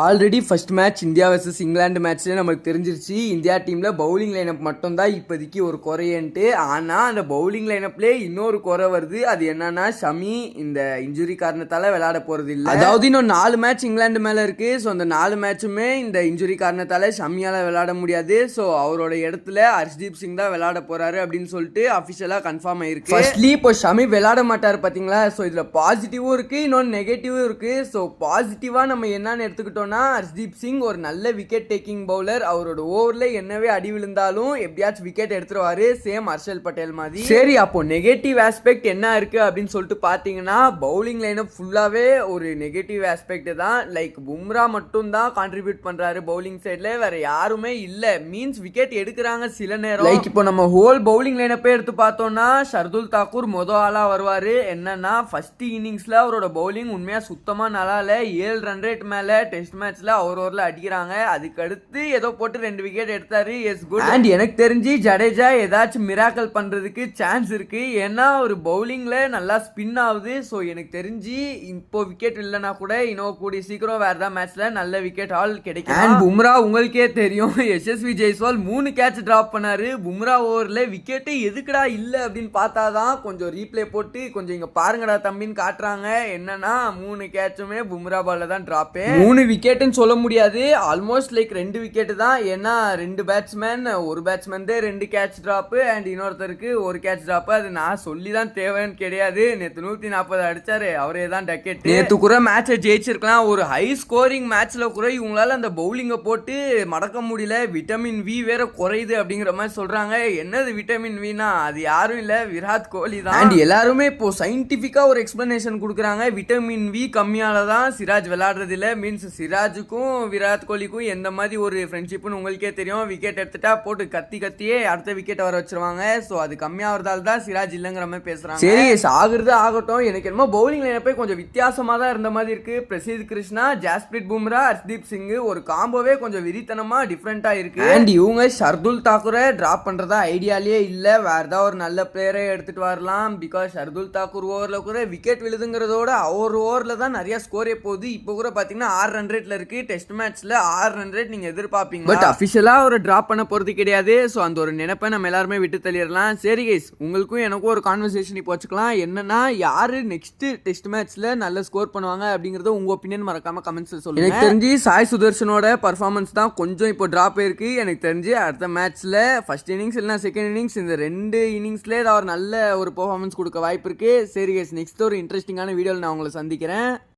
Already first match India versus England மேட்ச்ல நமக்கு தெரிஞ்சிருச்சு இந்தியா டீம்ல பவுலிங் லைனப் மட்டும் தான் இப்போதைக்கு ஒரு குறையன்ட்டு. ஆனால் அந்த பவுலிங் லைனப்லேயே இன்னொரு குறை வருது. அது என்னன்னா ஷமி இந்த இன்ஜுரி காரணத்தால விளையாட போறது இல்லை. அதாவது இன்னும் 4 மேட்ச் இங்கிலாந்து மேல இருக்கு. ஸோ அந்த 4 மேட்சுமே இந்த இன்ஜுரி காரணத்தால ஷமியால விளையாட முடியாது. ஸோ அவரோட இடத்துல ஹர்ஷ்தீப் சிங் தான் விளையாட போறாரு அப்படின்னு சொல்லிட்டு அஃபிஷியலா கன்ஃபார்ம் ஆயிருக்கு. ஃபர்ஸ்ட்லி இப்போ ஷமி விளையாட மாட்டார் பாத்தீங்களா. ஸோ இதுல பாசிட்டிவும் இருக்கு, இன்னொன்று நெகட்டிவும் இருக்கு. ஸோ பாசிட்டிவா நம்ம என்னன்னு எடுத்துக்கிட்டோம், ஹர்ஷ்தீப் சிங் ஒரு நல்ல விக்கெட் டேக்கிங் பவுலர். அவரோட ஓவர்ல என்னவே அடி விழுந்தாலும் எப்படியாச்சும் விக்கெட் எடுத்துருவாரு, சேம் ஹர்ஷல் பட்டேல் மாதிரி. சரி, அப்போ நெகட்டிவ் ஆஸ்பெக்ட் என்ன இருக்கு அப்படின்னு சொல்லிட்டு பாத்தீங்கன்னா, பவுலிங் லைனப் ஃபுல்லாவே ஒரு நெகட்டிவ் ஆஸ்பெக்ட் தான். லைக் பும்ரா மட்டும் தான் கான்ட்ரிபியூட் பண்றாரு பவுலிங் சைட்ல, வேற யாருமே இல்ல. மீன்ஸ் விக்கெட் எடுக்கிறாங்க சில நேரம். லைக் இப்போ நம்ம ஹோல் பவுலிங் லைனப்பே எடுத்து பார்த்தோம்னா ஷர்துல் தாக்கூர் மொதல் ஆளா வருவாரு. என்னன்னா ஃபர்ஸ்ட் இன்னிங்ஸ்ல அவரோட பவுலிங் உண்மையா சுத்தமா நல்லா இல்ல. 7 ரன் ரேட் மேல டெஸ்ட் மேட்ச்ல அவர் ஓவர்ல அடிக்கிறாங்க. அதுக்கு அடுத்து ஏதோ போட்டு 2 விக்கெட் எடுத்தாரு. Yes good. அண்ட் எனக்கு தெரிஞ்சு ஜடேஜா ஏதாச்சும் மிராக்கல் பண்றதுக்கு சான்ஸ் இருக்கு. ஏன்னா ஒரு பவுலிங்ல நல்லா ஸ்பின் ஆகுது. ஸோ எனக்கு தெரிஞ்சு இப்போ விக்கெட் இல்லைன்னா கூட இன்னும் கூடிய சீக்கிரம் வேற ஏதாவது மேட்ச்ல நல்ல விக்கெட் ஆல் கிடைக்கும். அண்ட் பும்ரா உங்களுக்கே தெரியும், எஸ்எஸ்வி ஜெய்ஸ்வால் 3 கேட்ச் டிராப் பண்ணாரு. பும்ரா ஓவர்ல விக்கெட் எதுக்குடா இல்ல அப்படின்னு பார்த்தாதான் கொஞ்சம் ரீப்ளே போட்டு கொஞ்சம் இங்க பாருங்கடா தம்பின்னு காட்டுறாங்க. என்னன்னா 3 கேட்சுமே பும்ரா பால்ல தான் டிராப். 3 விக்கெட்னு சொல்ல முடியாது, ஆல்மோஸ்ட் லைக் 2 விக்கெட் தான். ஏன்னா 2 பேட்ஸ்மேன், ஒரு பேட்ஸ்மேன் 2 கேட்ச் டிராப் அண்ட் இன்னொருத்தருக்கு 1 கேட்ச் டிராப். அது நான் சொல்லி தான் தேவைன்னு கிடையாது. நேற்று 140 அடிச்சாரு, அவரே தான் டக்கெட். நேற்று கூட மேட்சை ஜெயிச்சிருக்கலாம். ஒரு ஹை ஸ்கோரிங் மேட்ச்ல கூட இவங்களால அந்த பவுலிங்கை போட்டு மடக்க முடியல. விட்டமின் வி வேற குறையுது அப்படிங்கிற மாதிரி சொல்றாங்க. என்னது விட்டமின் வினா, அது யாரும் இல்ல, விராட் கோலி தான். அண்ட் எல்லாருமே இப்போ சயின்டிபிக்கா ஒரு எக்ஸ்பிளனேஷன் கொடுக்குறாங்க. விட்டமின் வி கம்மியால தான் சிராஜ் விளையாடுறது இல்ல. மீன்ஸ் சிராஜுக்கும் விராட் கோலிக்கும் எந்த மாதிரி ஒரு ஃப்ரெண்ட்ஷிப்னு உங்களுக்கே தெரியும். விக்கெட் எடுத்துட்டா போட்டு கத்தியே அடுத்த விக்கெட் வர வச்சிருவாங்க. ஸோ அது கம்மியாகிறதால தான் சிராஜ் இல்லைங்கிற மாதிரி பேசுறாங்க. சரி, ஆகுறது ஆகட்டும். எனக்கு என்னமோ பவுலிங் லைனப்பே கொஞ்சம் வித்தியாசமா தான் இருந்த மாதிரி இருக்கு. பிரசித் கிருஷ்ணா, ஜாஸ்பிரிட் பும்ரா, ஹர்ஷ்தீப் சிங் ஒரு காம்போவே கொஞ்சம் விரித்தனமா டிஃப்ரெண்டா இருக்கு. அண்ட் இவங்க ஷர்துல் தாக்கூரை டிராப் பண்றதா ஐடியாலேயே இல்ல. வேற ஏதாவது ஒரு நல்ல பிளேயரை எடுத்துட்டு வரலாம். பிகாஸ் ஷர்துல் தாக்கூர் ஓவர்ல கூட விக்கெட் விழுதுங்கிறதோட அவர் ஓவர்ல தான் நிறைய ஸ்கோரே போகுது. இப்போ கூட பாத்தீங்கன்னா 6 ரன் ரேட்ல இருக்கு. டெஸ்ட் மேட்ச்ல 6 ரன் ரேட் நீங்க எதிர்பார்ப்பீங்க. பட் அபிஷியலா ஒரு டிராப் பண்ண போறது கிடையாது. ஸோ அந்த ஒரு நினைப்பை நம்ம எல்லாருமே விட்டு தள்ளிடலாம். சரி கைஸ், உங்களுக்கும் எனக்கும் ஒரு கான்வர்சேஷன் இப்போ வச்சுக்கலாம். என்னன்னா யாரு நெக்ஸ்ட் டெஸ்ட் மேட்ச்ல நல்ல ஸ்கோர் பண்ணுவாங்க அப்படிங்கறத உங்க ஒப்பீனியன் மறக்காம கமெண்ட்ஸ்ல சொல்லுங்க. எனக்கு தெரிஞ்சு சாய் சுதர்ஷனோட பர்ஃபார்மன்ஸ் தான் கொஞ்சம் இப்போ டிராப் ஆயிருக்கு. எனக்கு தெரிஞ்சு அடுத்த மேட்ச்ல ஃபர்ஸ்ட் இன்னிங்ஸ் இல்லைனா செகண்ட் இன்னிங்ஸ், இந்த 2 இன்னிங்ஸ்ல ஏதாவது ஒரு நல்ல ஒரு பெர்ஃபார்மன்ஸ் கொடுக்க வாய்ப்பு இருக்கு. சரி கைஸ், நெக்ஸ்ட் ஒரு இன்ட்ரெஸ்டிங்கான வீடியோவில் நான் உங்களை சந்திக்கிறேன்.